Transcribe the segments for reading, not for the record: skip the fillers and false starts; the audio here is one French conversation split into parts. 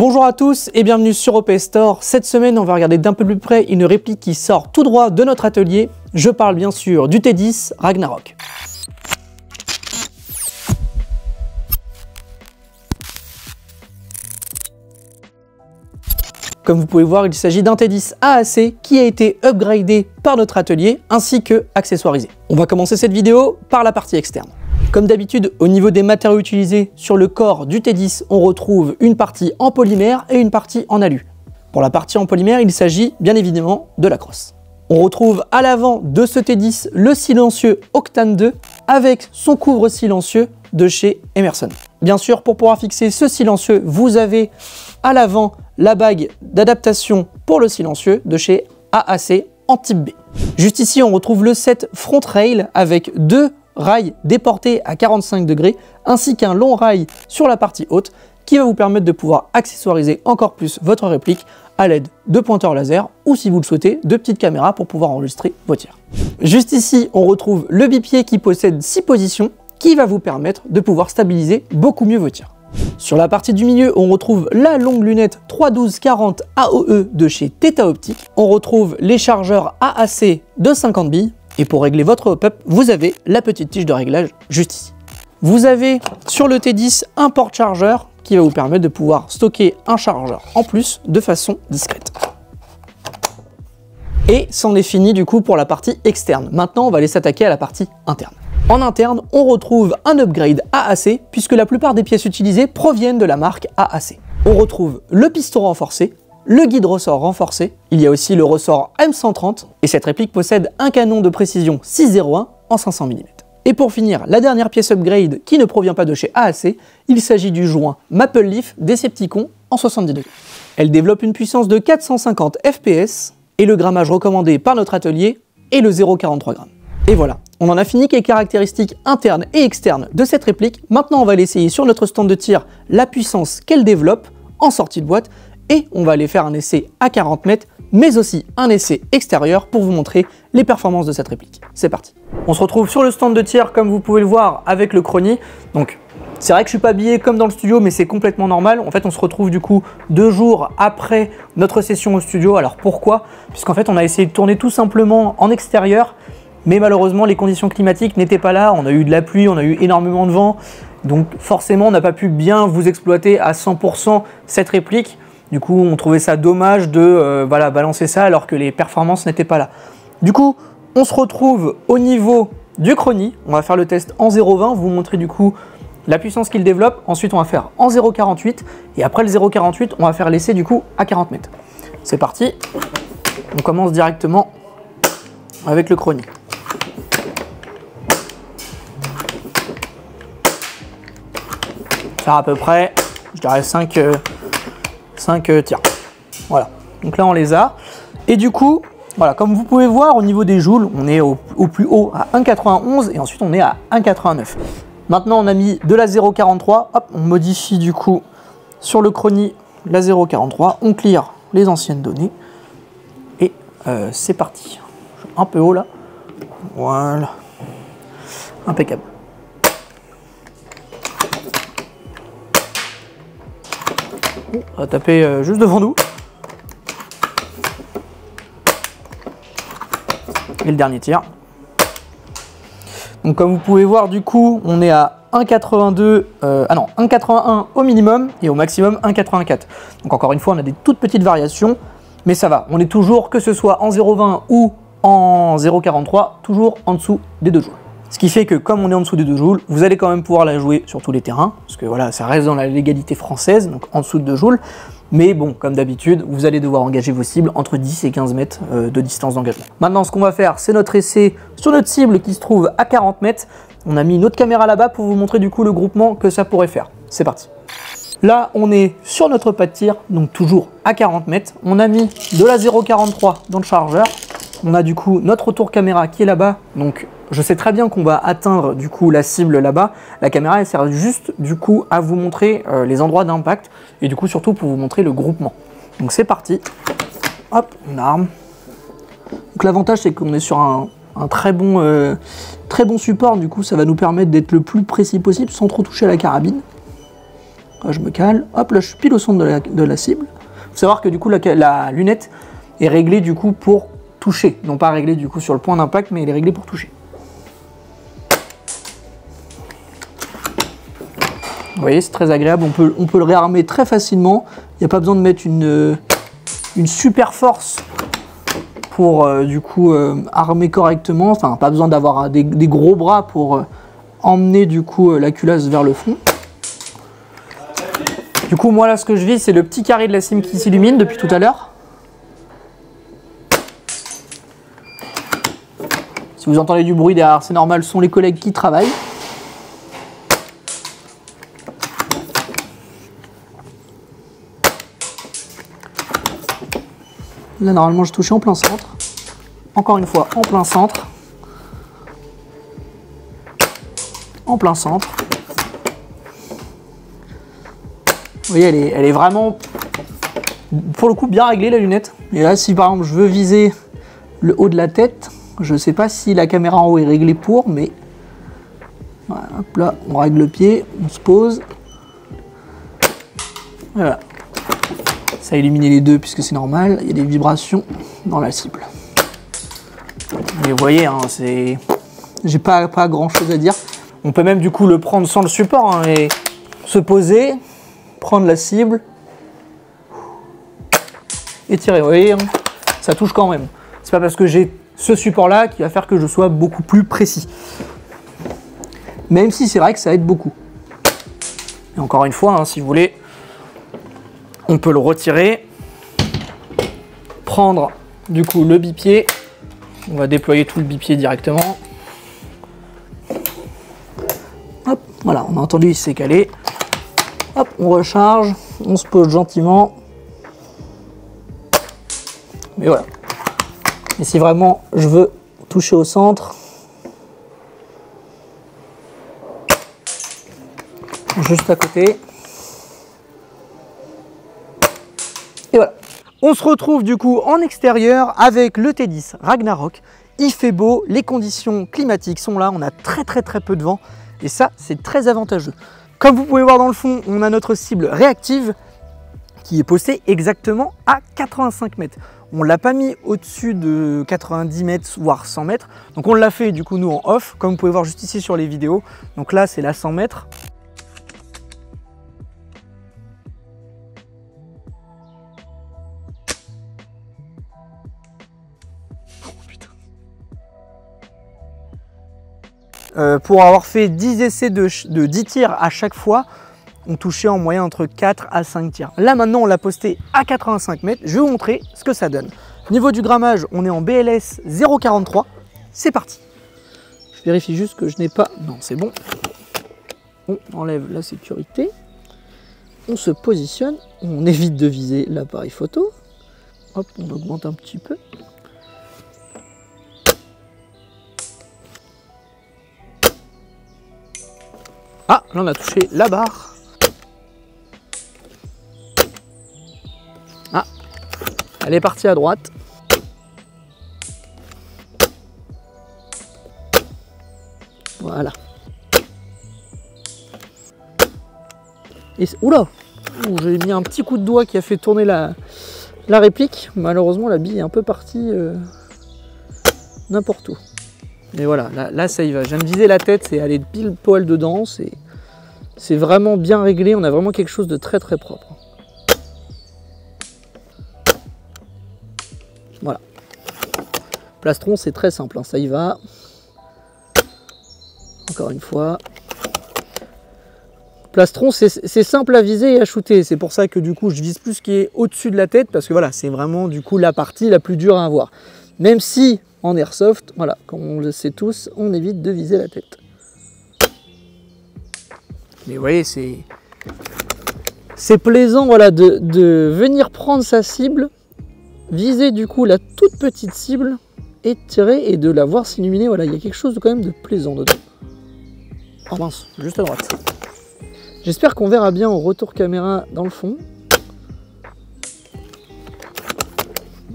Bonjour à tous et bienvenue sur OP Store. Cette semaine, on va regarder d'un peu plus près une réplique qui sort tout droit de notre atelier. Je parle bien sûr du T10 Ragnarok. Comme vous pouvez voir, il s'agit d'un T10 AAC qui a été upgradé par notre atelier ainsi que accessoirisé. On va commencer cette vidéo par la partie externe. Comme d'habitude, au niveau des matériaux utilisés sur le corps du T10, on retrouve une partie en polymère et une partie en alu. Pour la partie en polymère, il s'agit bien évidemment de la crosse. On retrouve à l'avant de ce T10 le silencieux Octane 2 avec son couvre silencieux de chez Emerson. Bien sûr, pour pouvoir fixer ce silencieux, vous avez à l'avant la bague d'adaptation pour le silencieux de chez AAC en type B. Juste ici, on retrouve le set front rail avec deux rail déporté à 45 degrés ainsi qu'un long rail sur la partie haute qui va vous permettre de pouvoir accessoiriser encore plus votre réplique à l'aide de pointeurs laser ou, si vous le souhaitez, de petites caméras pour pouvoir enregistrer vos tirs. Juste ici, on retrouve le bipied qui possède 6 positions qui va vous permettre de pouvoir stabiliser beaucoup mieux vos tirs. Sur la partie du milieu, on retrouve la longue lunette 312-40 AOE de chez Theta Optique. On retrouve les chargeurs AAC de 50 billes. Et pour régler votre hop-up, vous avez la petite tige de réglage juste ici. Vous avez sur le T10 un porte-chargeur qui va vous permettre de pouvoir stocker un chargeur en plus de façon discrète. Et c'en est fini du coup pour la partie externe. Maintenant, on va aller s'attaquer à la partie interne. En interne, on retrouve un upgrade AAC puisque la plupart des pièces utilisées proviennent de la marque AAC. On retrouve le piston renforcé, le guide ressort renforcé, il y a aussi le ressort M130 et cette réplique possède un canon de précision 601 en 500 mm. Et pour finir, la dernière pièce upgrade qui ne provient pas de chez AAC, il s'agit du joint Maple Leaf Decepticon en 70 degrés. Elle développe une puissance de 450 fps et le grammage recommandé par notre atelier est le 0,43 g. Et voilà, on en a fini avec les caractéristiques internes et externes de cette réplique. Maintenant, on va l'essayer sur notre stand de tir, la puissance qu'elle développe en sortie de boîte. Et on va aller faire un essai à 40 mètres, mais aussi un essai extérieur pour vous montrer les performances de cette réplique. C'est parti. On se retrouve sur le stand de tir, comme vous pouvez le voir, avec le Crony. Donc, c'est vrai que je suis pas habillé comme dans le studio, mais c'est complètement normal. En fait, on se retrouve du coup 2 jours après notre session au studio. Alors pourquoi? Puisqu'en fait, on a essayé de tourner tout simplement en extérieur, mais malheureusement, les conditions climatiques n'étaient pas là. On a eu de la pluie, on a eu énormément de vent. Donc forcément, on n'a pas pu bien vous exploiter à 100% cette réplique. Du coup, on trouvait ça dommage de balancer ça alors que les performances n'étaient pas là. Du coup, on se retrouve au niveau du Crony. On va faire le test en 0,20, vous montrer du coup la puissance qu'il développe. Ensuite, on va faire en 0,48 et après le 0,48, on va faire l'essai du coup à 40 mètres. C'est parti. On commence directement avec le Crony. Faire à peu près, je dirais 5 tirs. Voilà, donc là on les a. Et du coup, voilà, comme vous pouvez voir au niveau des joules, on est au plus haut à 1,91 et ensuite on est à 1,89. Maintenant on a mis de la 0,43, hop, on modifie du coup sur le Crony la 0,43, on clear les anciennes données et c'est parti. Un peu haut là, voilà, impeccable. On va taper juste devant nous. Et le dernier tir. Donc comme vous pouvez voir, du coup, on est à 1,82, 1,81 au minimum et au maximum 1,84. Donc encore une fois, on a des toutes petites variations, mais ça va. On est toujours, que ce soit en 0,20 ou en 0,43, toujours en dessous des 2 joules. Ce qui fait que comme on est en dessous des 2 joules, vous allez quand même pouvoir la jouer sur tous les terrains, parce que voilà, ça reste dans la légalité française, donc en dessous de 2 joules. Mais bon, comme d'habitude, vous allez devoir engager vos cibles entre 10 et 15 mètres de distance d'engagement. Maintenant, ce qu'on va faire, c'est notre essai sur notre cible qui se trouve à 40 mètres. On a mis une autre caméra là-bas pour vous montrer du coup le groupement que ça pourrait faire. C'est parti. Là, on est sur notre pas de tir, donc toujours à 40 mètres. On a mis de la 0,43 dans le chargeur. On a du coup notre retour caméra qui est là-bas, donc je sais très bien qu'on va atteindre du coup la cible là-bas. La caméra elle sert juste du coup à vous montrer les endroits d'impact et du coup surtout pour vous montrer le groupement. Donc c'est parti, hop, on arme. Donc l'avantage c'est qu'on est sur un très bon support, du coup ça va nous permettre d'être le plus précis possible sans trop toucher à la carabine. Là, je me cale, hop, là je suis pile au centre de la cible. Il faut savoir que du coup la lunette est réglée du coup pour toucher, non pas réglée du coup sur le point d'impact, mais elle est réglée pour toucher. Vous voyez, c'est très agréable, on peut le réarmer très facilement. Il n'y a pas besoin de mettre une super force pour du coup armer correctement. Enfin, pas besoin d'avoir des gros bras pour emmener du coup la culasse vers le fond. Du coup, moi là, ce que je vise, c'est le petit carré de la cime qui s'illumine depuis tout à l'heure. Si vous entendez du bruit derrière, c'est normal, ce sont les collègues qui travaillent. Là, normalement, je touchais en plein centre. Encore une fois, en plein centre. En plein centre. Vous voyez, elle est vraiment, pour le coup, bien réglée, la lunette. Et là, si par exemple, je veux viser le haut de la tête, je ne sais pas si la caméra en haut est réglée pour, mais... Voilà, hop là, on règle le pied, on se pose. Voilà. Ça a éliminé les deux puisque c'est normal, il y a des vibrations dans la cible. Et vous voyez, hein, j'ai pas grand chose à dire. On peut même du coup le prendre sans le support hein, et se poser, prendre la cible et tirer. Vous voyez, hein, ça touche quand même. C'est pas parce que j'ai ce support là qui va faire que je sois beaucoup plus précis. Même si c'est vrai que ça aide beaucoup. Et encore une fois, hein, si vous voulez, on peut le retirer, prendre du coup le bipied, on va déployer tout le bipied directement. Hop, voilà, on a entendu, il s'est calé. Hop, on recharge, on se pose gentiment. Mais voilà. Et si vraiment je veux toucher au centre, juste à côté. Et voilà. On se retrouve du coup en extérieur avec le T10 Ragnarok. Il fait beau, les conditions climatiques sont là, on a très peu de vent et ça c'est très avantageux. Comme vous pouvez voir dans le fond, on a notre cible réactive qui est postée exactement à 85 mètres. On ne l'a pas mis au-dessus de 90 mètres voire 100 mètres. Donc on l'a fait du coup nous en off, comme vous pouvez voir juste ici sur les vidéos. Donc là c'est la 100 mètres. Pour avoir fait 10 essais de 10 tirs à chaque fois, on touchait en moyenne entre 4 à 5 tirs. Là maintenant on l'a posté à 85 mètres, je vais vous montrer ce que ça donne. Niveau du grammage, on est en BLS 0,43, c'est parti. Je vérifie juste que je n'ai pas... Non, c'est bon. On enlève la sécurité, on se positionne, on évite de viser l'appareil photo. Hop, on augmente un petit peu. Ah, là on a touché la barre. Ah, elle est partie à droite. Voilà. Et oula, j'ai mis un petit coup de doigt qui a fait tourner la réplique. Malheureusement, la bille est un peu partie n'importe où. Mais voilà, là ça y va. Je viens de viser la tête, c'est aller pile poil dedans. C'est vraiment bien réglé. On a vraiment quelque chose de très propre. Voilà. Plastron, c'est très simple. Hein, ça y va. Encore une fois. Plastron, c'est simple à viser et à shooter. C'est pour ça que du coup, je vise plus ce qui est au-dessus de la tête. Parce que voilà, c'est vraiment du coup la partie la plus dure à avoir. Même si... En airsoft, voilà, comme on le sait tous, on évite de viser la tête. Mais vous voyez, c'est plaisant voilà, de venir prendre sa cible, viser du coup la toute petite cible, et tirer et de la voir s'illuminer. Voilà, il y a quelque chose de, quand même de plaisant dedans. Oh mince, juste à droite. J'espère qu'on verra bien au retour caméra dans le fond.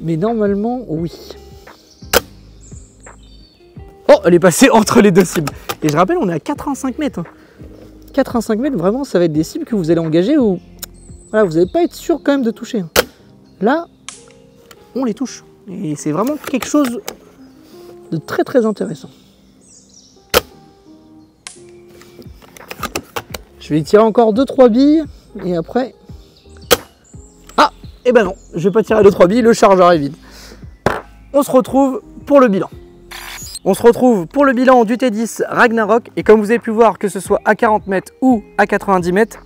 Mais normalement, oui. Oh, elle est passée entre les deux cibles. Et je rappelle, on est à 85 mètres. Hein. 85 mètres, vraiment, ça va être des cibles que vous allez engager où voilà, vous n'allez pas être sûr quand même de toucher. Là, on les touche. Et c'est vraiment quelque chose de très très intéressant. Je vais y tirer encore 2-3 billes et après... Ah, et ben non, je vais pas tirer 2-3 billes, le chargeur est vide. On se retrouve pour le bilan. On se retrouve pour le bilan du T10 Ragnarok et comme vous avez pu voir, que ce soit à 40 mètres ou à 90 mètres,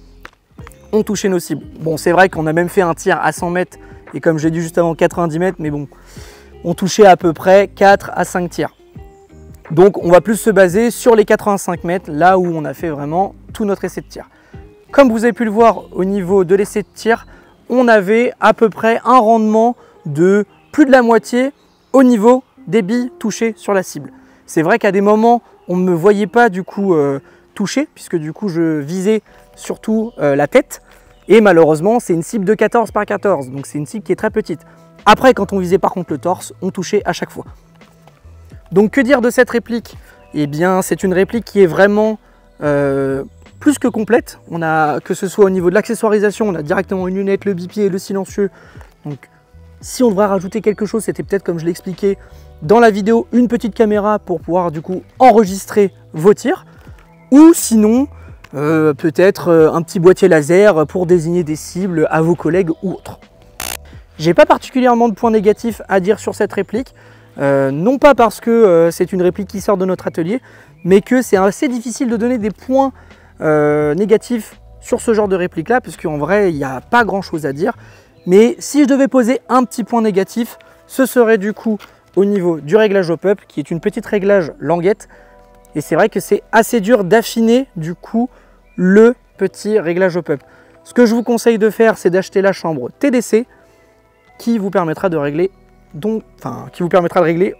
on touchait nos cibles. Bon, c'est vrai qu'on a même fait un tir à 100 mètres et comme j'ai dit juste avant 90 mètres, mais bon, on touchait à peu près 4 à 5 tirs. Donc on va plus se baser sur les 85 mètres, là où on a fait vraiment tout notre essai de tir. Comme vous avez pu le voir au niveau de l'essai de tir, on avait à peu près un rendement de plus de la moitié au niveau des billes touchées sur la cible. C'est vrai qu'à des moments, on ne me voyait pas du coup toucher, puisque du coup je visais surtout la tête. Et malheureusement, c'est une cible de 14 par 14, donc c'est une cible qui est très petite. Après, quand on visait par contre le torse, on touchait à chaque fois. Donc que dire de cette réplique? Eh bien, c'est une réplique qui est vraiment plus que complète. On a, que ce soit au niveau de l'accessoirisation, on a directement une lunette, le bipied et le silencieux. Donc si on devrait rajouter quelque chose, c'était peut-être comme je l'ai expliqué dans la vidéo, une petite caméra pour pouvoir du coup enregistrer vos tirs. Ou sinon, peut-être un petit boîtier laser pour désigner des cibles à vos collègues ou autres. J'ai pas particulièrement de points négatifs à dire sur cette réplique. Non pas parce que c'est une réplique qui sort de notre atelier, mais que c'est assez difficile de donner des points négatifs sur ce genre de réplique là, puisqu'en vrai il n'y a pas grand chose à dire. Mais si je devais poser un petit point négatif, ce serait du coup au niveau du réglage au peuple, qui est une petite réglage languette. Et c'est vrai que c'est assez dur d'affiner du coup le petit réglage au peuple. Ce que je vous conseille de faire, c'est d'acheter la chambre TDC qui vous permettra de régler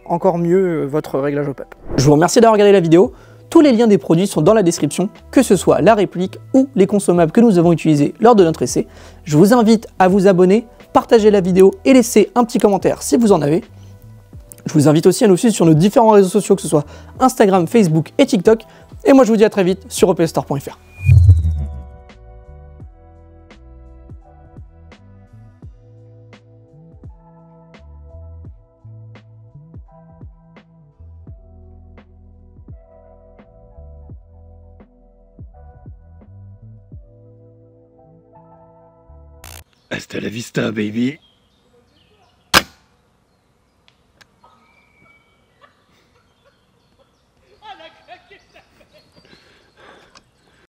encore mieux votre réglage au peuple. Je vous remercie d'avoir regardé la vidéo. Tous les liens des produits sont dans la description, que ce soit la réplique ou les consommables que nous avons utilisés lors de notre essai. Je vous invite à vous abonner, partager la vidéo et laisser un petit commentaire si vous en avez. Je vous invite aussi à nous suivre sur nos différents réseaux sociaux, que ce soit Instagram, Facebook et TikTok. Et moi je vous dis à très vite sur opstore.fr. Hasta la vista, baby.